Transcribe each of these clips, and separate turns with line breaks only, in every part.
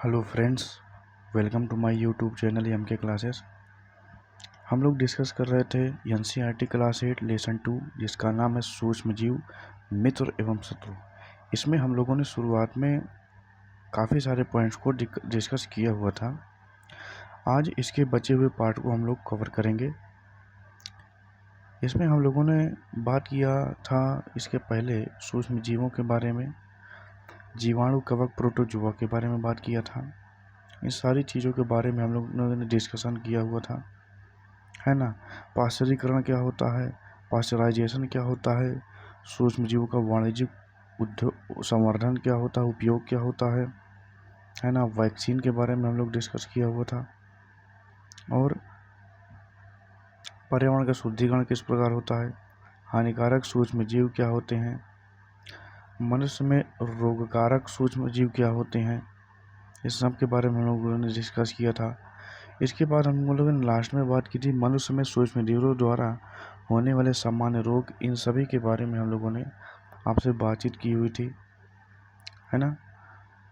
Hello friends, welcome to my YouTube channel M K classes. हम लोग discuss कर रहे थे एनसीईआरटी क्लास 8 लेसन 2, जिसका नाम है सूक्ष्म जीव, मित्र एवं शत्रु। इसमें हम लोगों ने शुरुआत में काफ़ी सारे पॉइंट्स को डिस्कस किया हुआ था। आज इसके बचे हुए पार्ट को हम लोग कवर करेंगे। इसमें हम लोगों ने बात किया था इसके पहले सूक्ष्म जीवों के बारे में, जीवाणु, कवक, प्रोटोजोआ के बारे में बात किया था। इस सारी चीज़ों के बारे में हम लोगों ने डिस्कशन किया हुआ था, है ना। पाश्चरीकरण क्या होता है, पाश्चराइजेशन क्या होता है, सूक्ष्म जीवों का वाणिज्यिक उद्योग संवर्धन क्या होता है, उपयोग क्या होता है ना। वैक्सीन के बारे में हम लोग डिस्कस किया हुआ था, और पर्यावरण का शुद्धिकरण किस प्रकार होता है, हानिकारक सूक्ष्म जीव क्या होते हैं, मनुष्य में रोगकारक सूक्ष्म जीव क्या होते हैं, इस सब के बारे में हम लोगों ने डिस्कस किया था। इसके बाद हम लोगों ने लास्ट में बात की थी मनुष्य में सूक्ष्म जीवों द्वारा होने वाले सामान्य रोग, इन सभी के बारे में हम लोगों ने आपसे बातचीत की हुई थी, है ना।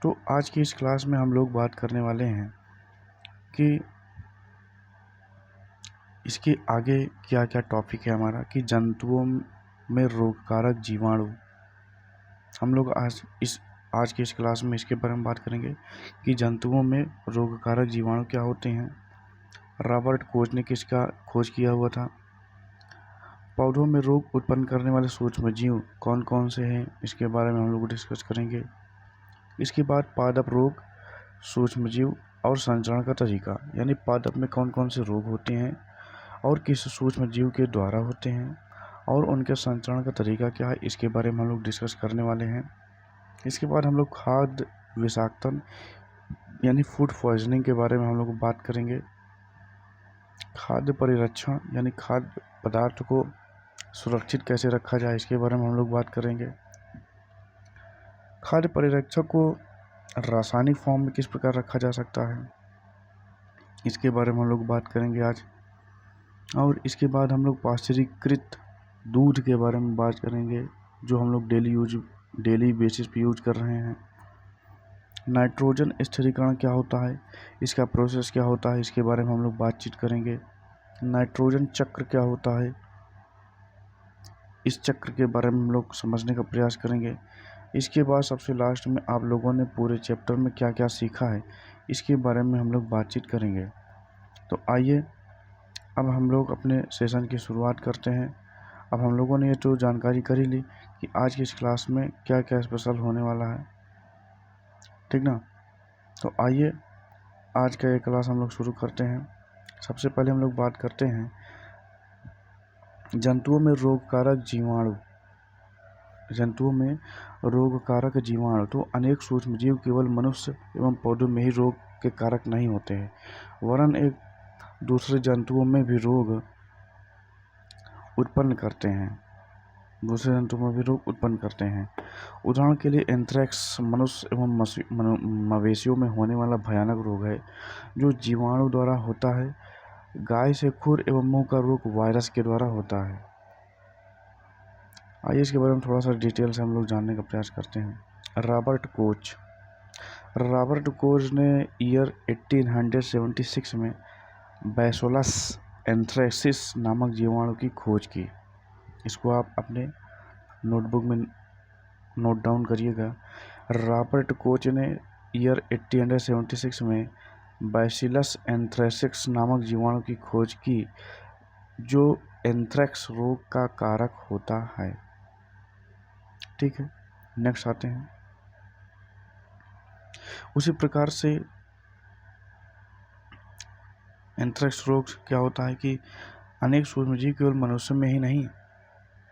तो आज की इस क्लास में हम लोग बात करने वाले हैं कि इसके आगे क्या क्या टॉपिक है हमारा, कि जंतुओं में रोगकारक जीवाणु। हम लोग आज की इस क्लास में इसके बारे में बात करेंगे कि जंतुओं में रोगकारक जीवाणु क्या होते हैं। रॉबर्ट कोच ने किसका खोज किया हुआ था। पौधों में रोग उत्पन्न करने वाले सूक्ष्म जीव कौन कौन से हैं, इसके बारे में हम लोग डिस्कस करेंगे। इसके बाद पादप रोग, सूक्ष्म जीव और संचरण का तरीका, यानी पादप में कौन कौन से रोग होते हैं और किस सूक्ष्म जीव के द्वारा होते हैं, और उनके संचरण का तरीका क्या है, इसके बारे में हम लोग डिस्कस करने वाले हैं। इसके बाद हम लोग खाद्य विषाक्तन यानी फूड पॉइजनिंग के बारे में हम लोग बात करेंगे। खाद्य परिरक्षण यानी खाद्य पदार्थ को सुरक्षित कैसे रखा जाए, इसके बारे में हम लोग बात करेंगे। खाद्य परिरक्षक को रासायनिक फॉर्म में किस प्रकार रखा जा सकता है, इसके बारे में हम लोग बात करेंगे आज। और इसके बाद हम लोग पाश्चरीकृत दूध के बारे में बात करेंगे, जो हम लोग डेली बेसिस पे यूज कर रहे हैं। नाइट्रोजन स्थिरीकरण क्या होता है, इसका प्रोसेस क्या होता है, इसके बारे में हम लोग बातचीत करेंगे। नाइट्रोजन चक्र क्या होता है, इस चक्र के बारे में हम लोग समझने का प्रयास करेंगे। इसके बाद सबसे लास्ट में आप लोगों ने पूरे चैप्टर में क्या क्या सीखा है, इसके बारे में हम लोग बातचीत करेंगे। तो आइए अब हम लोग अपने सेशन की शुरुआत करते हैं। अब हम लोगों ने ये तो जानकारी कर ही ली कि आज की इस क्लास में क्या क्या स्पेशल होने वाला है, ठीक ना। तो आइए आज का ये क्लास हम लोग शुरू करते हैं। सबसे पहले हम लोग बात करते हैं जंतुओं में रोगकारक जीवाणु। जंतुओं में रोगकारक जीवाणु तो अनेक सूक्ष्म जीव केवल मनुष्य एवं पौधों में ही रोग के कारक नहीं होते हैं, वरन एक दूसरे जंतुओं में भी रोग उत्पन्न करते हैं। उदाहरण के लिए एंथ्रेक्स मनुष्य एवं मवेशियों में होने वाला भयानक रोग है, जो जीवाणु द्वारा होता है। गाय से खुर एवं मुंह का रोग वायरस के द्वारा होता है। आइए इसके बारे में थोड़ा सा डिटेल से हम लोग जानने का प्रयास करते हैं। रॉबर्ट कोच ने ईयर 1876 में बैसिलस एंथ्रेसिस नामक जीवाणु की खोज की। इसको आप अपने नोटबुक में नोट डाउन करिएगा। रॉबर्ट कोच ने ईयर 1876 में बैसिलस एंथ्रेसिस नामक जीवाणु की खोज की, जो एंथ्रेक्स रोग का कारक होता है। ठीक है, नेक्स्ट आते हैं। उसी प्रकार से एंथ्रेक्स रोग क्या होता है कि अनेक सूक्ष्मजीव केवल मनुष्य में ही नहीं,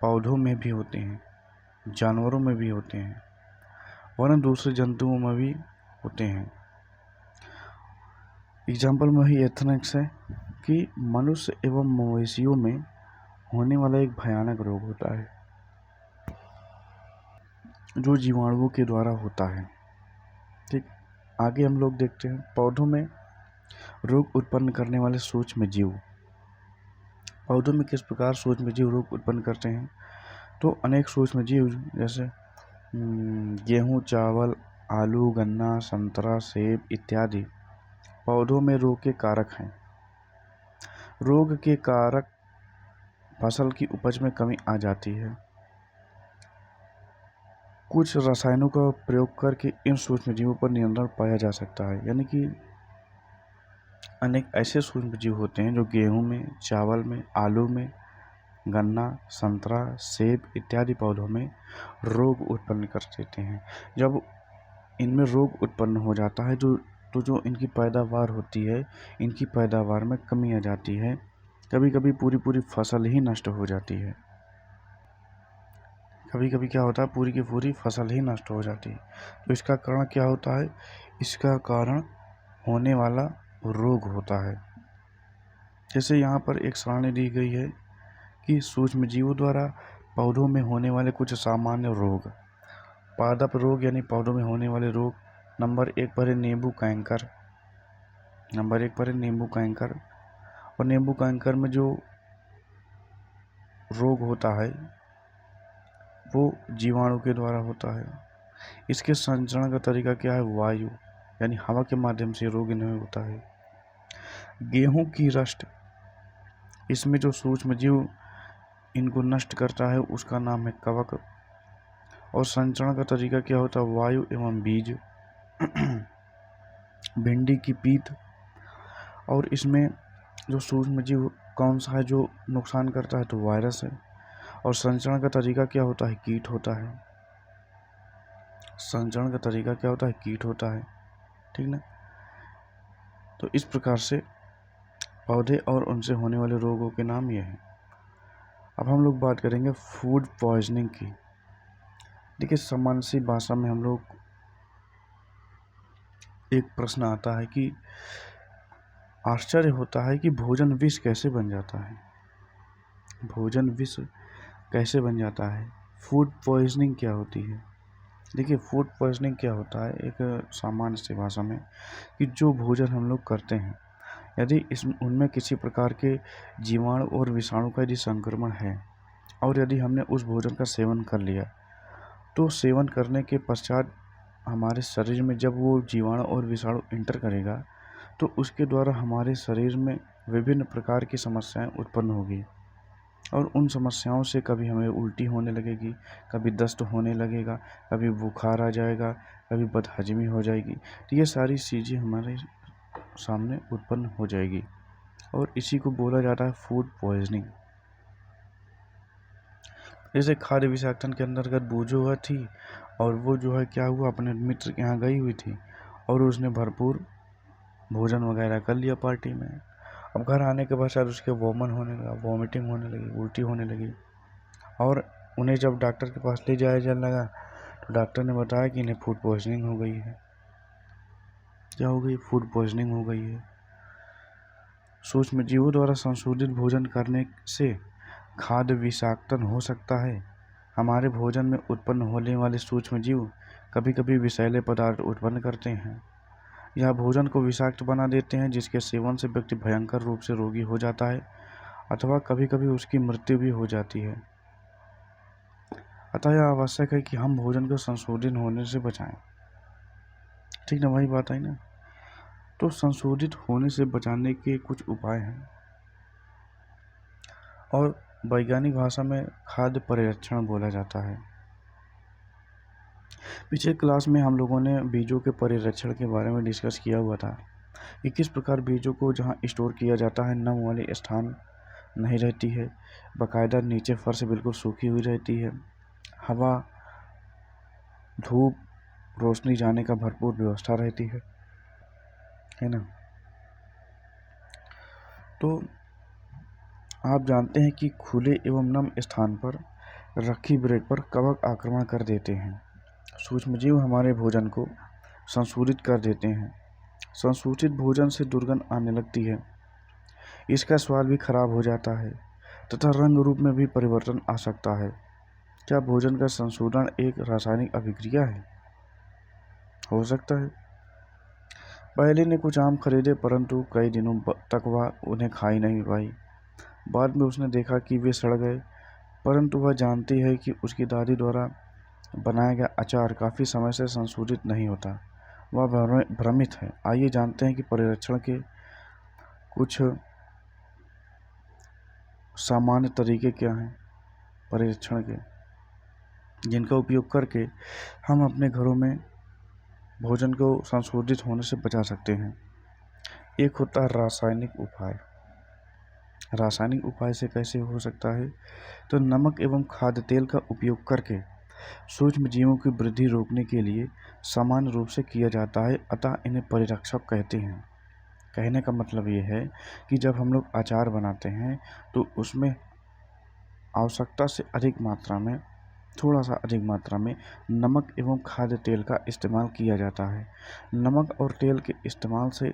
पौधों में भी होते हैं, जानवरों में भी होते हैं, वरन दूसरे जंतुओं में भी होते हैं। एग्जाम्पल में ही एंथ्रेक्स है कि मनुष्य एवं मवेशियों में होने वाला एक भयानक रोग होता है, जो जीवाणुओं के द्वारा होता है। ठीक, आगे हम लोग देखते हैं पौधों में रोग उत्पन्न करने वाले सूक्ष्म जीव। पौधों में किस प्रकार सूक्ष्म जीव रोग उत्पन्न करते हैं, तो अनेक सूक्ष्म जीव जैसे गेहूँ, चावल आलू, गन्ना, संतरा, सेब इत्यादि पौधों में रोग के कारक हैं। रोग के कारक फसल की उपज में कमी आ जाती है। कुछ रसायनों का प्रयोग करके इन सूक्ष्मजीवों पर नियंत्रण पाया जा सकता है। यानी कि अनेक ऐसे सूक्ष्मजीव होते हैं जो गेहूं में, चावल में, आलू में, गन्ना, संतरा, सेब इत्यादि पौधों में रोग उत्पन्न कर देते हैं। जब इनमें रोग उत्पन्न हो जाता है तो जो इनकी पैदावार होती है, इनकी पैदावार में कमी आ जाती है। कभी कभी पूरी फसल ही नष्ट हो जाती है। कभी कभी क्या होता है, पूरी की पूरी फसल ही नष्ट हो जाती है। तो इसका कारण क्या होता है? इसका कारण होने वाला रोग होता है। जैसे यहाँ पर एक सारणी दी गई है कि सूक्ष्मजीवों द्वारा पौधों में होने वाले कुछ सामान्य रोग। पादप रोग यानी पौधों में होने वाले रोग। नंबर 1 पर है नींबू कैंकर। और नींबू कैंकर में जो रोग होता है वो जीवाणु के द्वारा होता है। इसके संचरण का तरीका क्या है? वायु यानी हवा के माध्यम से रोग इन्हें होता है। गेहूं की रस्ट, इसमें जो सूक्ष्मजीव इनको नष्ट करता है उसका नाम है कवक। और संचरण का तरीका क्या होता है? वायु एवं बीज। भिंडी की पीत, और इसमें जो सूक्ष्मजीव कौन सा है जो नुकसान करता है? तो वायरस है। और संचरण का तरीका क्या होता है? कीट होता है। कीट होता है। ठीक ना? तो इस प्रकार से पौधे और उनसे होने वाले रोगों के नाम ये हैं। अब हम लोग बात करेंगे फूड पॉइजनिंग की। देखिए, सामान्य सी भाषा में हम लोग एक प्रश्न आता है कि आश्चर्य होता है कि भोजन विष कैसे बन जाता है। फूड पॉइजनिंग क्या होती है? देखिए, फूड पॉइजनिंग क्या होता है एक सामान्य सी भाषा में, कि जो भोजन हम लोग करते हैं यदि उनमें किसी प्रकार के जीवाणु और विषाणु का यदि संक्रमण है और यदि हमने उस भोजन का सेवन कर लिया, तो सेवन करने के पश्चात हमारे शरीर में जब वो जीवाणु और विषाणु इंटर करेगा तो उसके द्वारा हमारे शरीर में विभिन्न प्रकार की समस्याएं उत्पन्न होगी। और उन समस्याओं से कभी हमें उल्टी होने लगेगी, कभी दस्त होने लगेगा, कभी बुखार आ जाएगा, कभी बदहजमी हो जाएगी। तो ये सारी चीज़ें हमारे सामने उत्पन्न हो जाएगी और इसी को बोला जाता है फूड पॉइजनिंग। जैसे खाद्य विषाक्तन के अंतर्गत बूझो हुआ थी और वो जो है क्या हुआ, अपने मित्र के यहाँ गई हुई थी और उसने भरपूर भोजन वगैरह कर लिया पार्टी में। अब घर आने के पश्चात उसके वॉमिटिंग होने लगी, उल्टी होने लगी। और उन्हें जब डॉक्टर के पास ले जाया जाने लगा तो डॉक्टर ने बताया कि इन्हें फूड पॉइजनिंग हो गई है। क्या हो गई? फूड पॉइजनिंग हो गई है। सूक्ष्मजीवों द्वारा संशोधित भोजन करने से खाद्य विषाक्तन हो सकता है। हमारे भोजन में उत्पन्न होने वाले सूक्ष्मजीव कभी कभी विषैले पदार्थ उत्पन्न करते हैं या भोजन को विषाक्त बना देते हैं, जिसके सेवन से व्यक्ति भयंकर रूप से रोगी हो जाता है अथवा कभी कभी उसकी मृत्यु भी हो जाती है। अतः यह आवश्यक है कि हम भोजन को संशोधित होने से बचाएं। ठीक ना? वही बात है ना? तो संशोधित होने से बचाने के कुछ उपाय हैं और वैज्ञानिक भाषा में खाद्य परिरक्षण बोला जाता है। पिछले क्लास में हम लोगों ने बीजों के परिरक्षण के बारे में डिस्कस किया हुआ था कि किस प्रकार बीजों को जहां स्टोर किया जाता है नम वाले स्थान नहीं रहती है, बाकायदा नीचे फर्श बिल्कुल सूखी हुई रहती है, हवा, धूप, रोशनी जाने का भरपूर व्यवस्था रहती है ना? तो आप जानते हैं कि खुले एवं नम स्थान पर रखी ब्रेड पर कवक आक्रमण कर देते हैं। सूक्ष्मजीव हमारे भोजन को संशोधित कर देते हैं। संशोधित भोजन से दुर्गंध आने लगती है, इसका स्वाद भी खराब हो जाता है तथा रंग रूप में भी परिवर्तन आ सकता है। क्या भोजन का संशोधन एक रासायनिक अभिक्रिया है? हो सकता है। पहले ने कुछ आम खरीदे परंतु कई दिनों तक वह उन्हें खा ही नहीं पाई। बाद में उसने देखा कि वे सड़ गए, परंतु वह जानती है कि उसकी दादी द्वारा बनाया गया अचार काफ़ी समय से संशोधित नहीं होता, वह भ्रमित है। आइए जानते हैं कि परिरक्षण के कुछ सामान्य तरीके क्या हैं परिरक्षण के, जिनका उपयोग करके हम अपने घरों में भोजन को संशोधित होने से बचा सकते हैं। एक होता है रासायनिक उपाय। रासायनिक उपाय से कैसे हो सकता है? तो नमक एवं खाद्य तेल का उपयोग करके सूक्ष्म जीवों की वृद्धि रोकने के लिए सामान्य रूप से किया जाता है, अतः इन्हें परिरक्षक कहते हैं। कहने का मतलब ये है कि जब हम लोग अचार बनाते हैं तो उसमें आवश्यकता से अधिक मात्रा में, थोड़ा सा अधिक मात्रा में नमक एवं खाद्य तेल का इस्तेमाल किया जाता है। नमक और तेल के इस्तेमाल से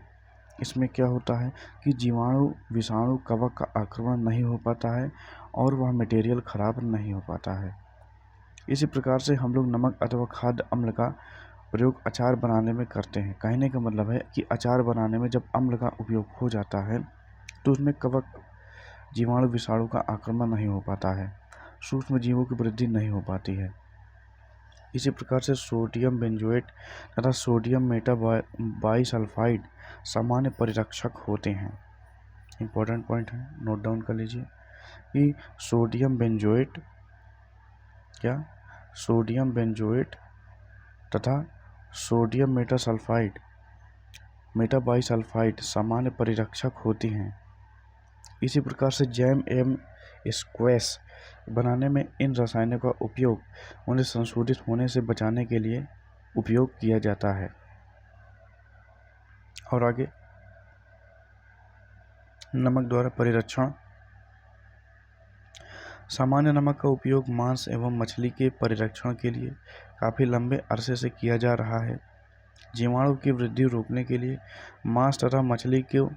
इसमें क्या होता है कि जीवाणु, विषाणु, कवक का आक्रमण नहीं हो पाता है और वह मटेरियल खराब नहीं हो पाता है। इसी प्रकार से हम लोग नमक अथवा खाद्य अम्ल का प्रयोग अचार बनाने में करते हैं। कहने का मतलब है कि अचार बनाने में जब अम्ल का उपयोग हो जाता है तो उसमें कवक, जीवाणु, विषाणु का आक्रमण नहीं हो पाता है, सूक्ष्म जीवों की वृद्धि नहीं हो पाती है। इसी प्रकार से सोडियम बेंजोएट तथा सोडियम मेटाबाइसल्फाइड सामान्य परिरक्षक होते हैं। इंपॉर्टेंट पॉइंट है, नोट डाउन कर लीजिए कि सोडियम बेंजोएट सोडियम बेंजोएट तथा सोडियम मेटाबाइसल्फाइड सामान्य परिरक्षक होती हैं। इसी प्रकार से जैम एवं स्क्वैश बनाने में इन रसायनों का उपयोग उन्हें संशोधित होने से बचाने के लिए उपयोग किया जाता है। और आगे, नमक द्वारा परिरक्षण। सामान्य नमक का उपयोग मांस एवं मछली के परिरक्षण के लिए काफ़ी लंबे अरसे से किया जा रहा है। जीवाणु की वृद्धि रोकने के लिए मांस तथा मछली को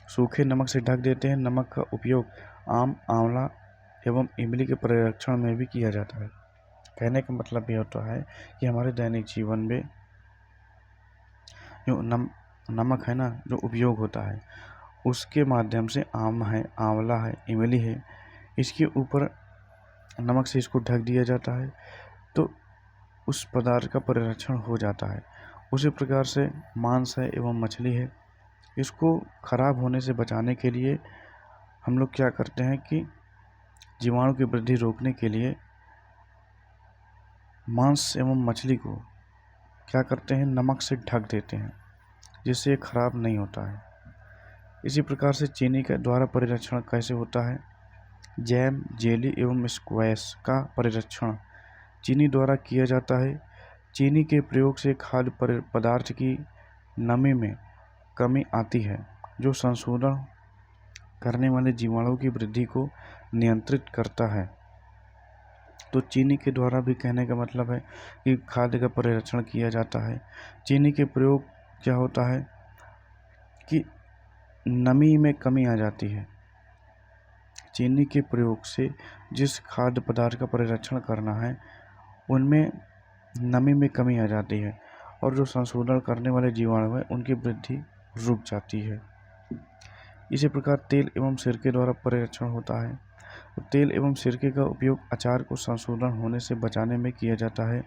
सूखे नमक से ढक देते हैं। नमक का उपयोग आम, आंवला एवं इमली के परिरक्षण में भी किया जाता है। कहने का मतलब ये होता है कि हमारे दैनिक जीवन में जो नमक है ना, जो उपयोग होता है उसके माध्यम से आम है, आंवला है, इमली है, इसके ऊपर नमक से इसको ढक दिया जाता है तो उस पदार्थ का परिरक्षण हो जाता है। उसी प्रकार से मांस है एवं मछली है, इसको खराब होने से बचाने के लिए हम लोग क्या करते हैं कि जीवाणु की वृद्धि रोकने के लिए मांस एवं मछली को क्या करते हैं, नमक से ढक देते हैं, जिससे ये खराब नहीं होता है। इसी प्रकार से चीनी के द्वारा परिरक्षण कैसे होता है? जैम, जेली एवं स्क्वैश का परिरक्षण चीनी द्वारा किया जाता है। चीनी के प्रयोग से खाद्य पदार्थ की नमी में कमी आती है, जो संशोधन करने वाले जीवाणुओं की वृद्धि को नियंत्रित करता है। तो चीनी के द्वारा भी कहने का मतलब है कि खाद्य का परिरक्षण किया जाता है। चीनी के प्रयोग क्या होता है कि नमी में कमी आ जाती है। चीनी के प्रयोग से जिस खाद्य पदार्थ का परिरक्षण करना है उनमें नमी में कमी आ जाती है और जो संशोधन करने वाले जीवाणु हैं उनकी वृद्धि रुक जाती है। इसी प्रकार तेल एवं सिरके द्वारा परिरक्षण होता है। तो तेल एवं सिरके का उपयोग अचार को संशोधन होने से बचाने में किया जाता है,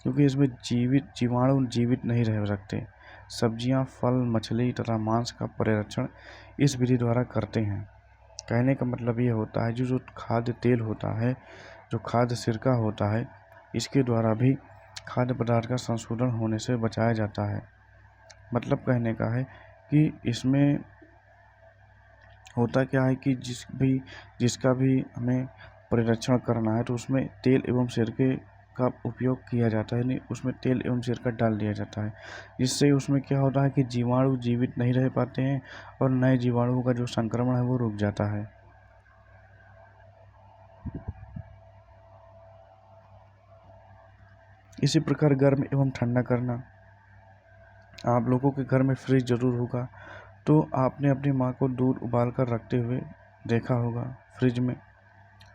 क्योंकि इसमें जीवाणु जीवित नहीं रह सकते। सब्जियां, फल, मछली तथा मांस का परिरक्षण इस विधि द्वारा करते हैं। कहने का मतलब ये होता है जो खाद्य तेल होता है, जो खाद्य सिरका होता है, इसके द्वारा भी खाद्य पदार्थ का संशोधन होने से बचाया जाता है। मतलब कहने का है कि इसमें होता क्या है कि जिसका भी हमें परिरक्षण करना है तो उसमें तेल एवं सिरके का उपयोग किया जाता है, नहीं उसमें तेल एवं सिरका डाल दिया जाता है, जिससे उसमें क्या होता है कि जीवाणु जीवित नहीं रह पाते हैं और नए जीवाणुओं का जो संक्रमण है वो रुक जाता है। इसी प्रकार गर्म एवं ठंडा करना। आप लोगों के घर में फ्रिज ज़रूर होगा, तो आपने अपनी माँ को दूध उबाल कर रखते हुए देखा होगा। फ्रिज में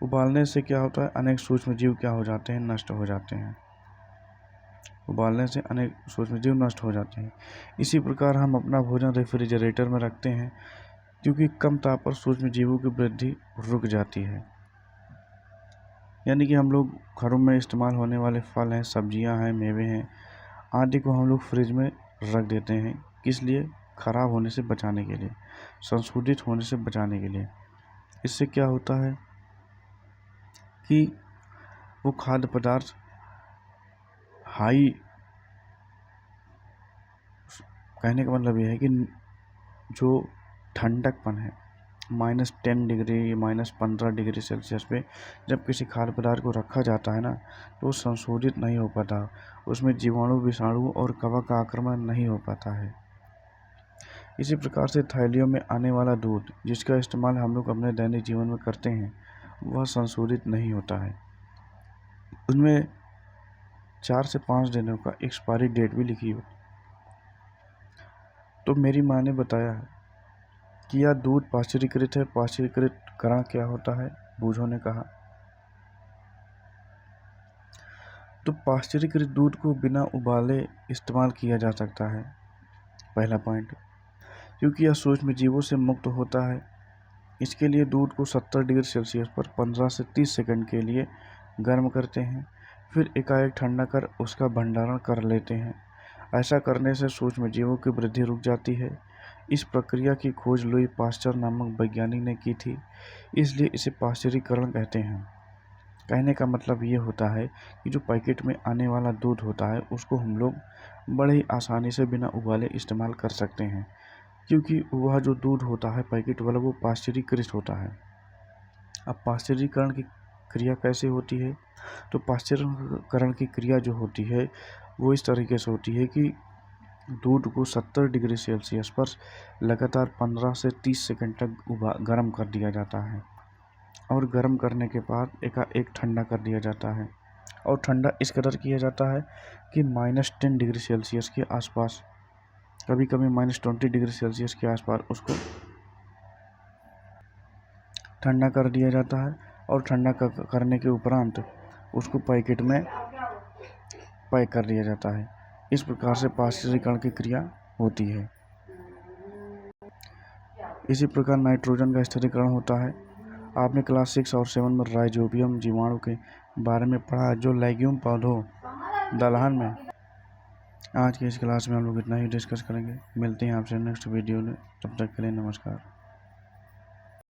उबालने से क्या होता है, अनेक सूक्ष्म जीव क्या हो जाते हैं, नष्ट हो जाते हैं। उबालने से अनेक सूक्ष्म जीव नष्ट हो जाते हैं। इसी प्रकार हम अपना भोजन रेफ्रिजरेटर में रखते हैं, क्योंकि कम ताप पर सूक्ष्म जीवों की वृद्धि रुक जाती है। यानी कि हम लोग घरों में इस्तेमाल होने वाले फल हैं, सब्जियां हैं, मेवे हैं आदि को हम लोग फ्रिज में रख देते हैं। किस लिए? खराब होने से बचाने के लिए, संशोधित होने से बचाने के लिए। इससे क्या होता है कि वो खाद्य पदार्थ हाई, कहने का मतलब यह है कि जो ठंडकपन है -10 डिग्री -15 डिग्री सेल्सियस पे जब किसी खाद्य पदार्थ को रखा जाता है ना, तो वो संशोधित नहीं हो पाता, उसमें जीवाणु, विषाणु और कवक का आक्रमण नहीं हो पाता है। इसी प्रकार से थैलियों में आने वाला दूध, जिसका इस्तेमाल हम लोग अपने दैनिक जीवन में करते हैं, वह संशोधित नहीं होता है। उनमें 4 से 5 दिनों का एक्सपायरी डेट भी लिखी हो। तो मेरी माँ ने बताया कि यह दूध पाश्चरीकृत है। पाश्चरीकृत करण क्या होता है, बूझो ने कहा। तो पाश्चरीकृत दूध को बिना उबाले इस्तेमाल किया जा सकता है, पहला पॉइंट, क्योंकि यह सूक्ष्म जीवों से मुक्त होता है। इसके लिए दूध को 70 डिग्री सेल्सियस पर 15 से 30 सेकंड के लिए गर्म करते हैं, फिर एकाएक ठंडा कर उसका भंडारण कर लेते हैं। ऐसा करने से सूक्ष्म जीवों की वृद्धि रुक जाती है। इस प्रक्रिया की खोज लुई पाश्चर नामक वैज्ञानिक ने की थी, इसलिए इसे पाश्चरीकरण कहते हैं। कहने का मतलब ये होता है कि जो पैकेट में आने वाला दूध होता है उसको हम लोग बड़े ही आसानी से बिना उबाले इस्तेमाल कर सकते हैं, क्योंकि वह जो दूध होता है पैकेट वाला वो पाश्चरीकृत होता है। अब पाश्चरीकरण की क्रिया कैसे होती है? तो पाश्चरीकरण की क्रिया जो होती है वो इस तरीके से होती है कि दूध को 70 डिग्री सेल्सियस पर लगातार 15 से 30 सेकंड तक गर्म कर दिया जाता है, और गर्म करने के बाद एकाएक ठंडा कर दिया जाता है। और ठंडा इस कदर किया जाता है कि -10 डिग्री सेल्सियस के आसपास, कभी कभी -20 डिग्री सेल्सियस के आसपास उसको ठंडा कर दिया जाता है। और ठंडा करने के उपरांत उसको पैकेट में पैक कर दिया जाता है। इस प्रकार से पाश्चरीकरण की क्रिया होती है। इसी प्रकार नाइट्रोजन का स्थिरीकरण होता है। आपने क्लास 6 और 7 में राइजोबियम जीवाणु के बारे में पढ़ा, जो लेग्यूम पौधों दलहन में। आज की इस क्लास में हम लोग इतना ही डिस्कस करेंगे। मिलते हैं आपसे नेक्स्ट वीडियो में, तब तक के लिए नमस्कार।